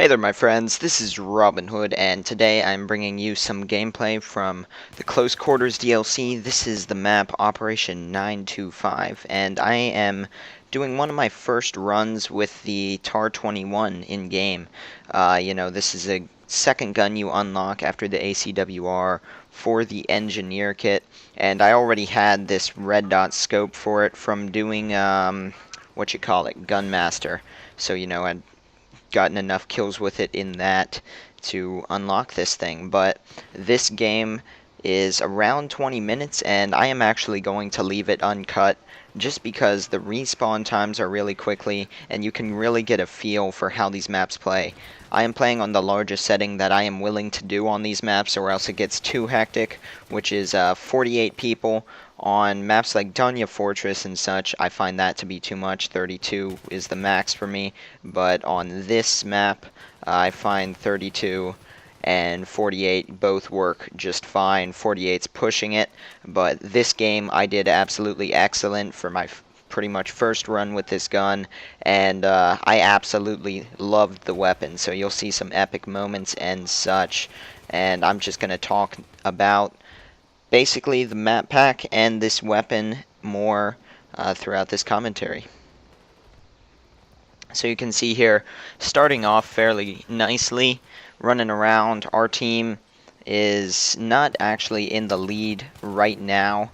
Hey there my friends, this is Robin Hood, and today I'm bringing you some gameplay from the Close Quarters DLC. This is the map Operation 925, and I am doing one of my first runs with the TAR-21 in-game. This is a second gun you unlock after the ACW-R for the Engineer kit, and I already had this red dot scope for it from doing, Gunmaster. So, I'd gotten enough kills with it in that to unlock this thing. But this game is around 20 minutes, and I am actually going to leave it uncut just because the respawn times are really quickly, and you can really get a feel for how these maps play. I am playing on the largest setting that I am willing to do on these maps, or else it gets too hectic, which is 48 people. On maps like Dunya Fortress and such, I find that to be too much. 32 is the max for me, but on this map, I find 32 and 48 both work just fine. 48's pushing it, but this game I did absolutely excellent for my pretty much first run with this gun, and I absolutely loved the weapon. So you'll see some epic moments and such, and I'm just going to talk about basically the map pack and this weapon more throughout this commentary. So you can see here, starting off fairly nicely, running around. Our team is not actually in the lead right now,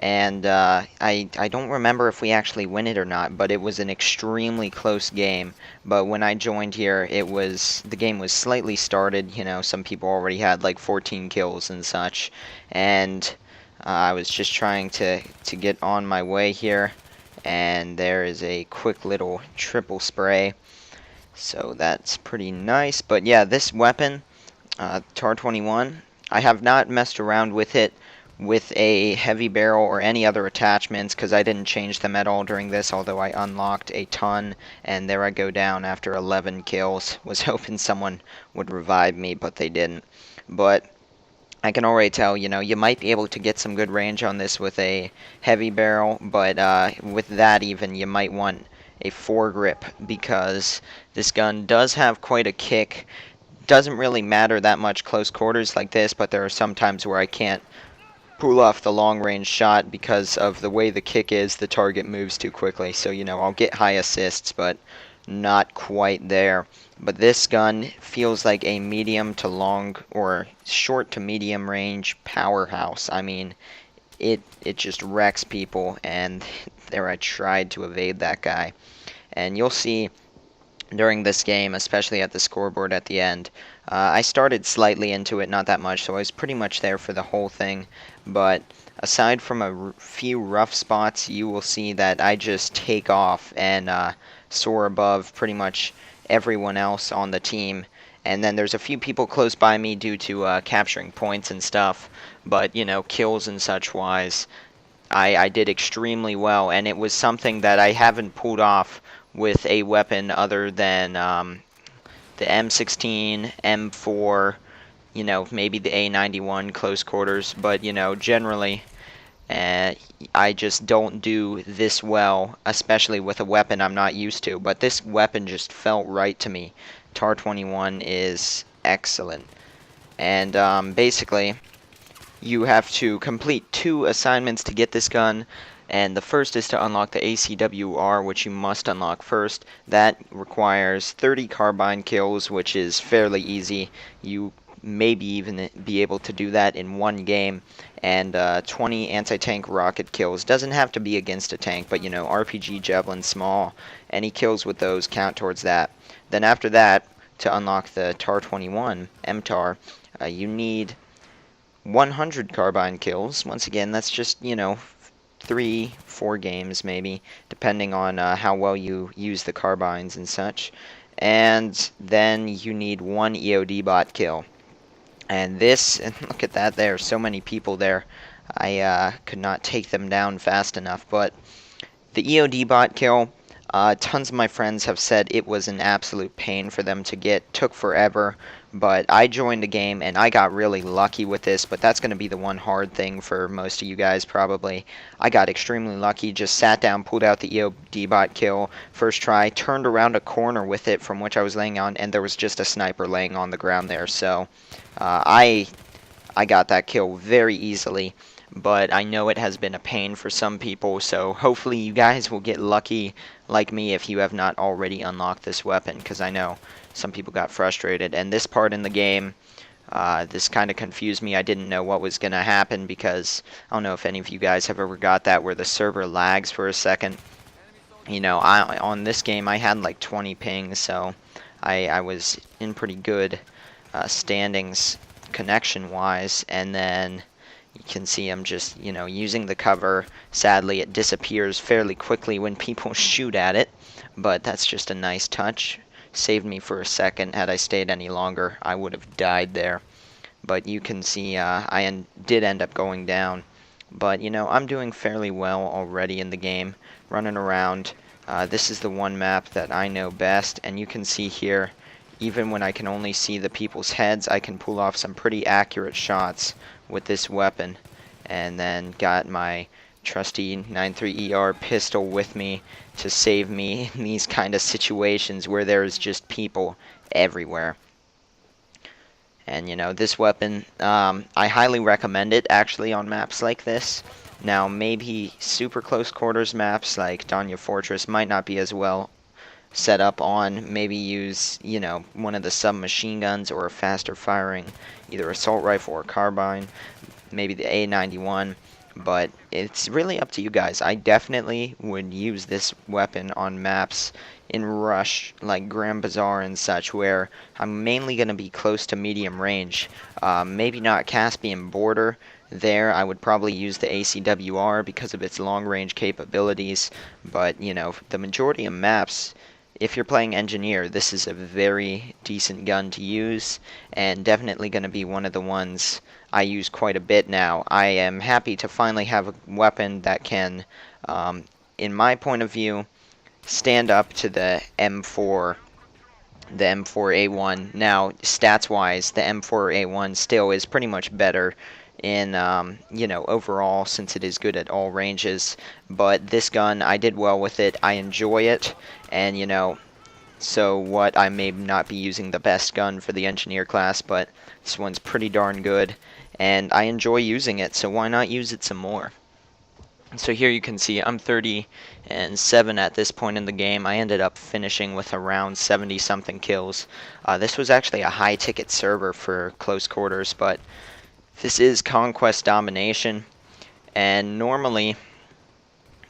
and I don't remember if we actually win it or not, but it was an extremely close game. But when I joined here, the game was slightly started. Some people already had like 14 kills and such, and I was just trying to get on my way here, and there is a quick little triple spray, so that's pretty nice. But yeah, this weapon, TAR-21, I have not messed around with it with a heavy barrel or any other attachments because I didn't change them at all during this, although I unlocked a ton, and there I go down after 11 kills. Was hoping someone would revive me, but they didn't. But I can already tell, you might be able to get some good range on this with a heavy barrel, but with that even, you might want a foregrip because this gun does have quite a kick. Doesn't really matter that much close quarters like this, but there are some times where I can't pull off the long range shot because of the way the kick is. The target moves too quickly, so I'll get high assists, but not quite there. But this gun feels like a medium to long or short to medium range powerhouse. I mean, it just wrecks people, and there I tried to evade that guy. And you'll see during this game, especially at the scoreboard at the end, I started slightly into it, not that much, so I was pretty much there for the whole thing. But aside from a few rough spots, you will see that I just take off and soar above pretty much everyone else on the team. And then there's a few people close by me due to capturing points and stuff, but kills and such wise, I did extremely well, and it was something that I haven't pulled off with a weapon other than the M16, M4, maybe the A91 close quarters, but generally I just don't do this well, especially with a weapon I'm not used to. But this weapon just felt right to me. TAR-21 is excellent. And basically, you have to complete 2 assignments to get this gun. And the first is to unlock the ACW-R, which you must unlock first. That requires 30 carbine kills, which is fairly easy. You maybe even be able to do that in one game, and 20 anti-tank rocket kills. Doesn't have to be against a tank, but RPG, javelin, small, any kills with those count towards that. Then after that, to unlock the TAR-21 MTAR, you need 100 carbine kills. Once again, that's just 3-4 games maybe, depending on how well you use the carbines and such. And then you need 1 EOD bot kill. And this, and look at that, there are so many people there. I could not take them down fast enough. But the EOD bot kill, Tons of my friends have said it was an absolute pain for them to get, took forever, but I joined the game and I got really lucky with this, but that's going to be the one hard thing for most of you guys probably. I got extremely lucky, just sat down, pulled out the EOD bot kill, first try, turned around a corner with it from which I was laying on, and there was just a sniper laying on the ground there, so I got that kill very easily. But I know it has been a pain for some people, so hopefully you guys will get lucky like me if you have not already unlocked this weapon, because I know some people got frustrated. And this part in the game, this kind of confused me. I didn't know what was going to happen, because I don't know if any of you guys have ever got that where the server lags for a second. You know, on this game I had like 20 pings, so I was in pretty good standings connection-wise, and then you can see I'm just, you know, using the cover. Sadly, it disappears fairly quickly when people shoot at it, but that's just a nice touch. Saved me for a second. Had I stayed any longer, I would have died there. But you can see I did end up going down. But, you know, I'm doing fairly well already in the game, running around. This is the one map that I know best, and you can see here, even when I can only see the people's heads, I can pull off some pretty accurate shots with this weapon. And then got my trusty 93ER pistol with me to save me in these kind of situations where there's just people everywhere. And you know, this weapon, I highly recommend it actually on maps like this. Now maybe super close quarters maps like Danya Fortress might not be as well set up on. Maybe use, you know, one of the submachine guns or a faster firing either assault rifle or carbine, maybe the A91, but it's really up to you guys. I definitely would use this weapon on maps in rush like Grand Bazaar and such, where I'm mainly going to be close to medium range. Maybe not Caspian border. There I would probably use the ACW-R because of its long range capabilities, but you know, the majority of maps, if you're playing engineer, this is a very decent gun to use, and definitely going to be one of the ones I use quite a bit now. I am happy to finally have a weapon that can, in my point of view, stand up to the M4, the M4A1. Now, stats-wise, the M4A1 still is pretty much better in, you know, overall, since it is good at all ranges. But this gun, I did well with it. I enjoy it, and, you know, so what, I may not be using the best gun for the engineer class, but this one's pretty darn good, and I enjoy using it, so why not use it some more? So here you can see I'm 30-7 at this point in the game. I ended up finishing with around 70 something kills. This was actually a high ticket server for close quarters, but this is conquest domination, and normally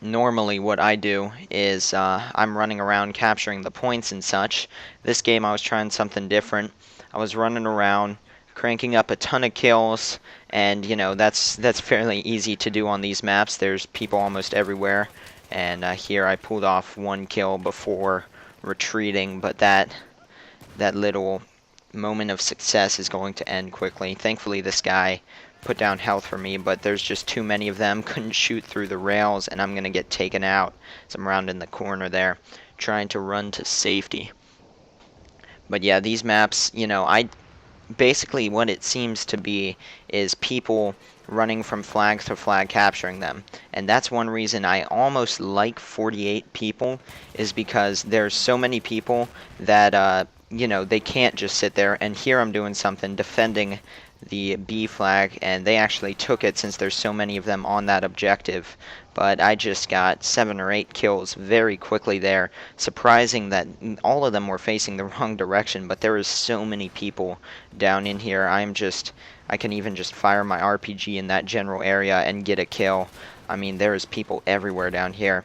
what I do is I'm running around capturing the points and such. This game I was trying something different. I was running around cranking up a ton of kills, and you know, that's fairly easy to do on these maps. There's people almost everywhere, and here I pulled off one kill before retreating, but that little moment of success is going to end quickly. Thankfully this guy put down health for me, but there's just too many of them. Couldn't shoot through the rails, and I'm gonna get taken out as I'm rounding the corner there, trying to run to safety. But yeah, these maps, you know, basically what it seems to be is people running from flag to flag capturing them, and that's one reason I almost like 48 people, is because there's so many people that you know, they can't just sit there. And here I'm doing something defending the B flag, and they actually took it since there's so many of them on that objective. But I just got 7 or 8 kills very quickly there. Surprising that all of them were facing the wrong direction, but there is so many people down in here. I can even just fire my RPG in that general area and get a kill. I mean, there is people everywhere down here.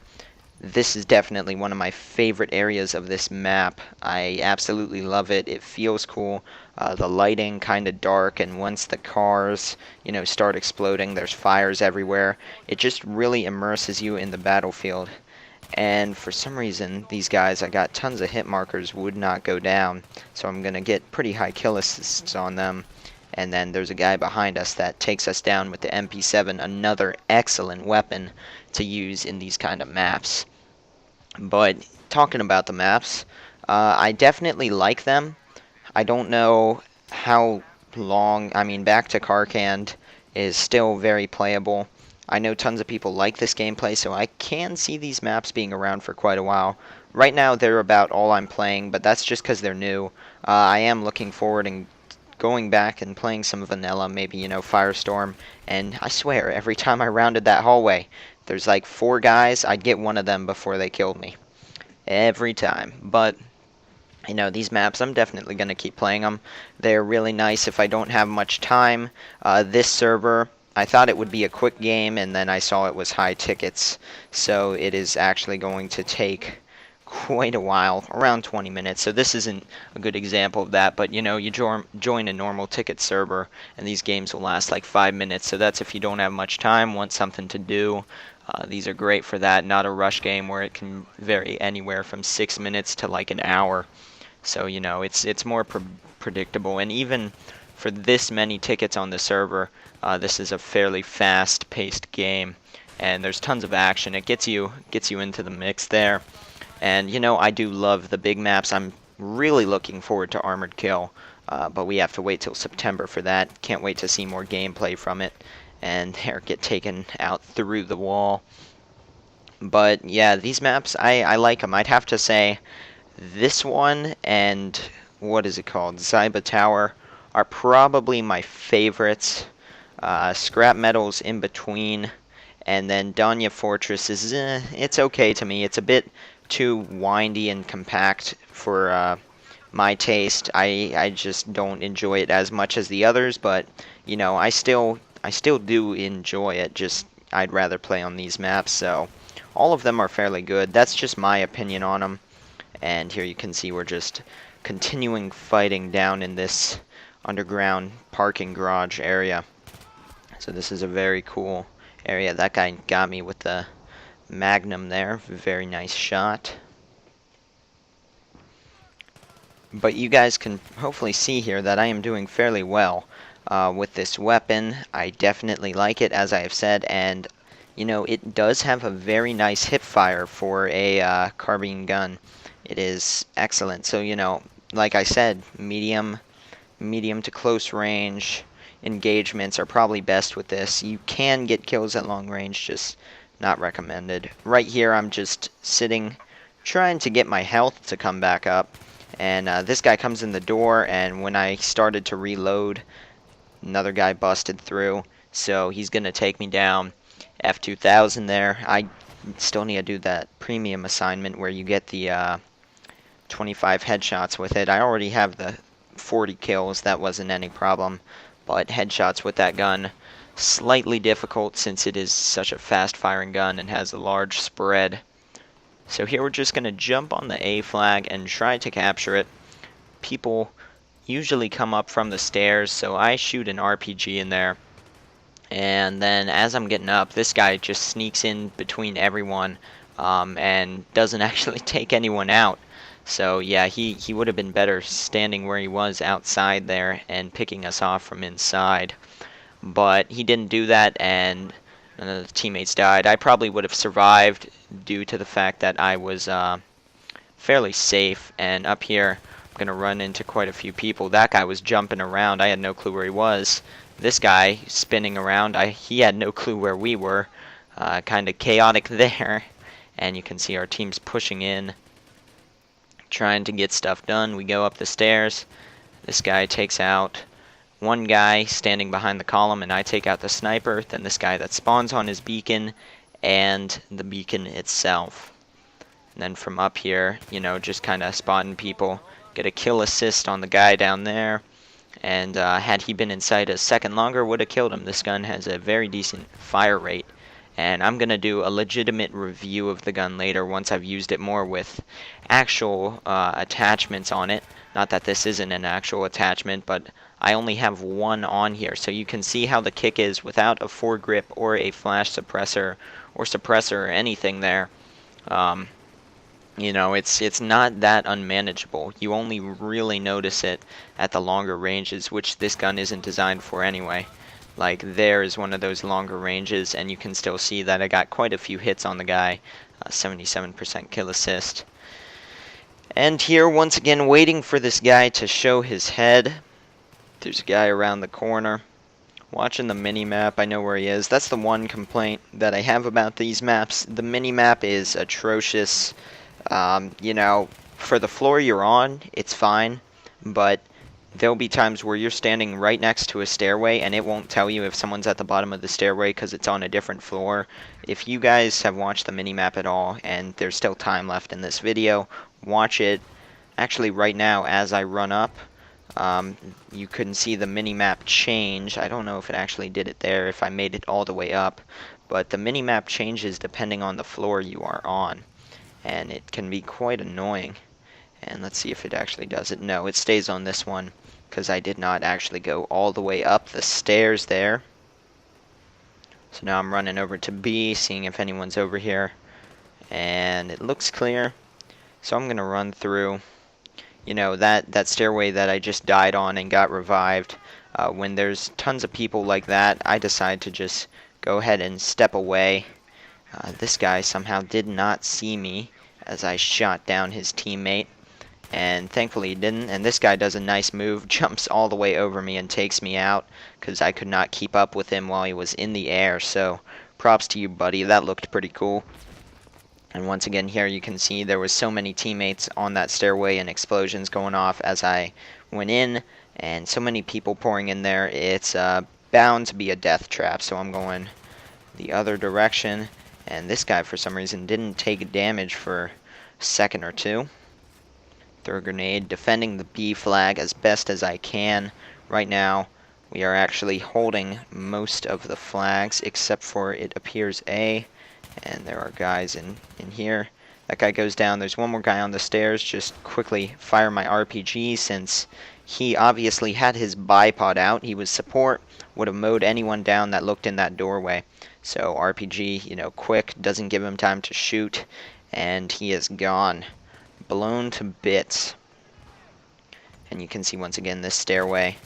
This is definitely one of my favorite areas of this map. I absolutely love it. It feels cool. The lighting kind of dark, and once the cars, you know, start exploding, there's fires everywhere. It just really immerses you in the battlefield. And for some reason, these guys, I got tons of hit markers, would not go down. So I'm going to get pretty high kill assists on them. And then there's a guy behind us that takes us down with the MP7, another excellent weapon to use in these kind of maps. But talking about the maps, I definitely like them. I don't know how long. I mean, back to Karkand is still very playable. I know tons of people like this gameplay, so I can see these maps being around for quite a while. Right now, they're about all I'm playing, but that's just because they're new. I am looking forward and going back and playing some vanilla, maybe, Firestorm. And I swear, every time I rounded that hallway, there's like 4 guys, I'd get one of them before they killed me. Every time. But these maps, I'm definitely going to keep playing them. They're really nice if I don't have much time. This server, I thought it would be a quick game, and then I saw it was high tickets. So it is actually going to take quite a while, around 20 minutes. So this isn't a good example of that, but you join a normal ticket server, and these games will last like 5 minutes. So that's if you don't have much time, want something to do. These are great for that, not a rush game where it can vary anywhere from 6 minutes to like an hour. So it's more predictable, and even for this many tickets on the server, this is a fairly fast-paced game, and there's tons of action. It gets you into the mix there, and I do love the big maps. I'm really looking forward to Armored Kill, but we have to wait till September for that. Can't wait to see more gameplay from it, and there get taken out through the wall. But yeah, these maps, I like them. I'd have to say this one and what is it called? Zyba Tower are probably my favorites. Scrap Metal's in between, and then Danya Fortress is it's okay to me. It's a bit too windy and compact for my taste. I just don't enjoy it as much as the others, but I still do enjoy it. Just I'd rather play on these maps. So all of them are fairly good. That's just my opinion on them. And here you can see we're just continuing fighting down in this underground parking garage area. So this is a very cool area. That guy got me with the Magnum there. Very nice shot. But you guys can hopefully see here that I am doing fairly well with this weapon. I definitely like it, as I have said, and it does have a very nice hip fire for a carbine gun. It is excellent. So, like I said, medium to close range engagements are probably best with this. You can get kills at long range, just not recommended. Right here, I'm just sitting, trying to get my health to come back up. And this guy comes in the door, and when I started to reload, another guy busted through. So he's going to take me down. F2000 there. I still need to do that premium assignment where you get the 25 headshots with it. I already have the 40 kills. That wasn't any problem. But headshots with that gun, slightly difficult since it is such a fast-firing gun and has a large spread. So here we're just going to jump on the A flag and try to capture it. People usually come up from the stairs, so I shoot an RPG in there. And then as I'm getting up, this guy just sneaks in between everyone and doesn't actually take anyone out. So yeah, he would have been better standing where he was outside there and picking us off from inside. But he didn't do that, and none of the teammates died. I probably would have survived due to the fact that I was fairly safe. And up here, I'm going to run into quite a few people. That guy was jumping around. I had no clue where he was. This guy spinning around, he had no clue where we were. Kind of chaotic there. And you can see our team's pushing in, trying to get stuff done. We go up the stairs. This guy takes out one guy standing behind the column, and I take out the sniper. Then this guy that spawns on his beacon and the beacon itself. And then from up here, just kind of spotting people. Get a kill assist on the guy down there. And had he been inside a second longer, would have killed him. This gun has a very decent fire rate. And I'm going to do a legitimate review of the gun later once I've used it more with actual attachments on it. Not that this isn't an actual attachment, but I only have one on here. So you can see how the kick is without a foregrip or a flash suppressor or anything there. It's not that unmanageable. You only really notice it at the longer ranges, which this gun isn't designed for anyway. Like, there is one of those longer ranges, and you can still see that I got quite a few hits on the guy. 77% kill assist. And here, once again, waiting for this guy to show his head. There's a guy around the corner. Watching the mini-map, I know where he is. That's the one complaint that I have about these maps. The mini-map is atrocious. You know, for the floor you're on, it's fine. But there'll be times where you're standing right next to a stairway and it won't tell you if someone's at the bottom of the stairway because it's on a different floor. If you guys have watched the mini-map at all and there's still time left in this video, watch it actually right now as I run up. You couldn't see the mini-map change. I don't know if it actually did it there, if I made it all the way up. But the mini-map changes depending on the floor you are on. And it can be quite annoying. And let's see if it actually does it. No, it stays on this one because I did not actually go all the way up the stairs there. So now I'm running over to B, seeing if anyone's over here. And it looks clear. So I'm going to run through. You know, that stairway that I just died on and got revived. When there's tons of people like that, I decide to just go ahead and step away. This guy somehow did not see me as I shot down his teammate. And thankfully he didn't. And this guy does a nice move, jumps all the way over me and takes me out because I could not keep up with him while he was in the air. So props to you, buddy. That looked pretty cool. And once again here you can see there was so many teammates on that stairway and explosions going off as I went in, and so many people pouring in there. It's bound to be a death trap, so I'm going the other direction. And this guy for some reason didn't take damage for a second or two. Throw a grenade, defending the B flag as best as I can. Right now we are actually holding most of the flags except for, it appears, A. And there are guys in here. That guy goes down. There's one more guy on the stairs. Just quickly fire my RPG since he obviously had his bipod out. He was support. Would have mowed anyone down that looked in that doorway. So RPG, you know, quick. Doesn't give him time to shoot. And he is gone. Blown to bits. And you can see once again this stairway.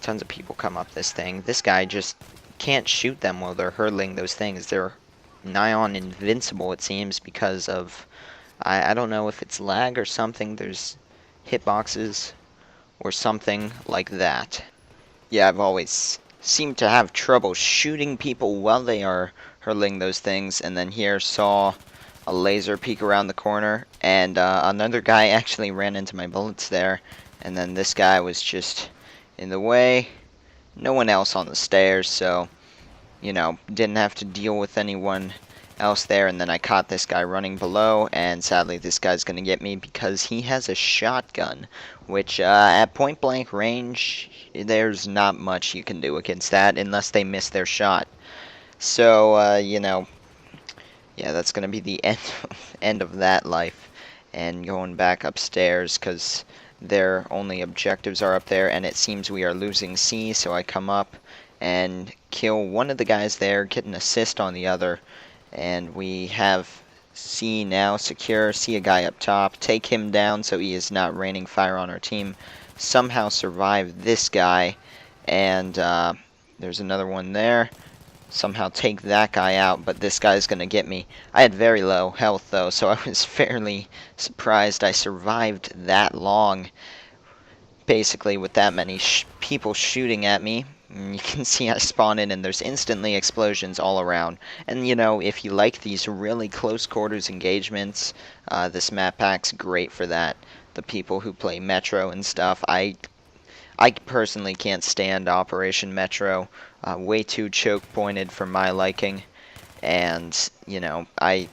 Tons of people come up this thing. This guy just can't shoot them while they're hurling those things. They're nigh on invincible, it seems, because of I don't know if it's lag or something. There's hitboxes or something like that. Yeah, I've always seemed to have trouble shooting people while they are hurling those things. And then here saw a laser peek around the corner, and another guy actually ran into my bullets there. And then this guy was just in the way. No one else on the stairs, so you know, didn't have to deal with anyone else there. And then I caught this guy running below, and sadly this guy's gonna get me because he has a shotgun, which at point blank range there's not much you can do against that unless they miss their shot. So you know, yeah, that's gonna be the end of that life. And going back upstairs because their only objectives are up there, and it seems we are losing C, so I come up and kill one of the guys there, get an assist on the other, and we have C now secure. See a guy up top, take him down so he is not raining fire on our team. Somehow survive this guy, and there's another one there. Somehow take that guy out, but this guy's gonna get me. I had very low health though, so I was fairly surprised I survived that long, basically with that many people shooting at me. You can see I spawn in and there's instantly explosions all around. And you know, if you like these really close quarters engagements, this map pack's great for that. The people who play Metro and stuff, I personally can't stand Operation Metro. Way too choke pointed for my liking. And you know, I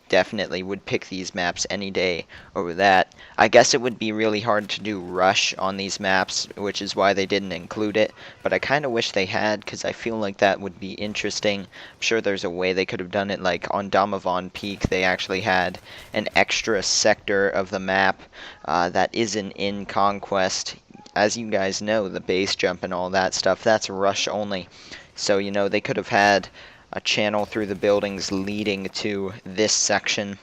definitely would pick these maps any day over that. I guess it would be really hard to do rush on these maps, which is why they didn't include it, but I kind of wish they had, because I feel like that would be interesting. I'm sure there's a way they could have done it, like on Damavon Peak they actually had an extra sector of the map that isn't in Conquest. As you guys know, the base jump and all that stuff, that's rush only. So, you know, they could have had a channel through the buildings leading to this section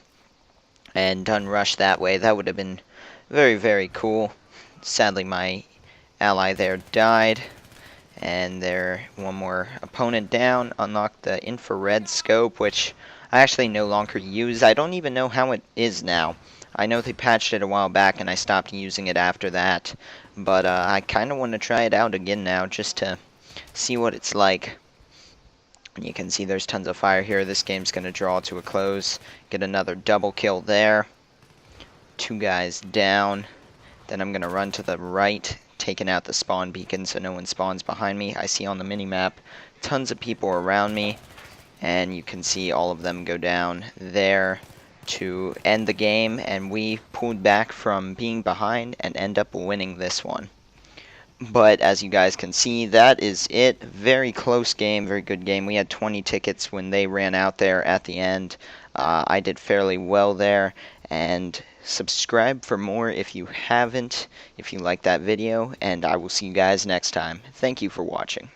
and done rush that way. That would have been very, very cool. Sadly, my ally there died, and there one more opponent down. Unlocked the infrared scope, which I actually no longer use. I don't even know how it is now. I know they patched it a while back and I stopped using it after that, but I kind of want to try it out again now just to see what it's like. And you can see there's tons of fire here. This game's going to draw to a close. Get another double kill there. 2 guys down. Then I'm going to run to the right, taking out the spawn beacon so no one spawns behind me. I see on the minimap tons of people around me, and you can see all of them go down there to end the game, and we pulled back from being behind and end up winning this one. But as you guys can see, that is it. Very close game, very good game. We had 20 tickets when they ran out there at the end. I did fairly well there, and subscribe for more if you haven't, if you like that video, and I will see you guys next time. Thank you for watching.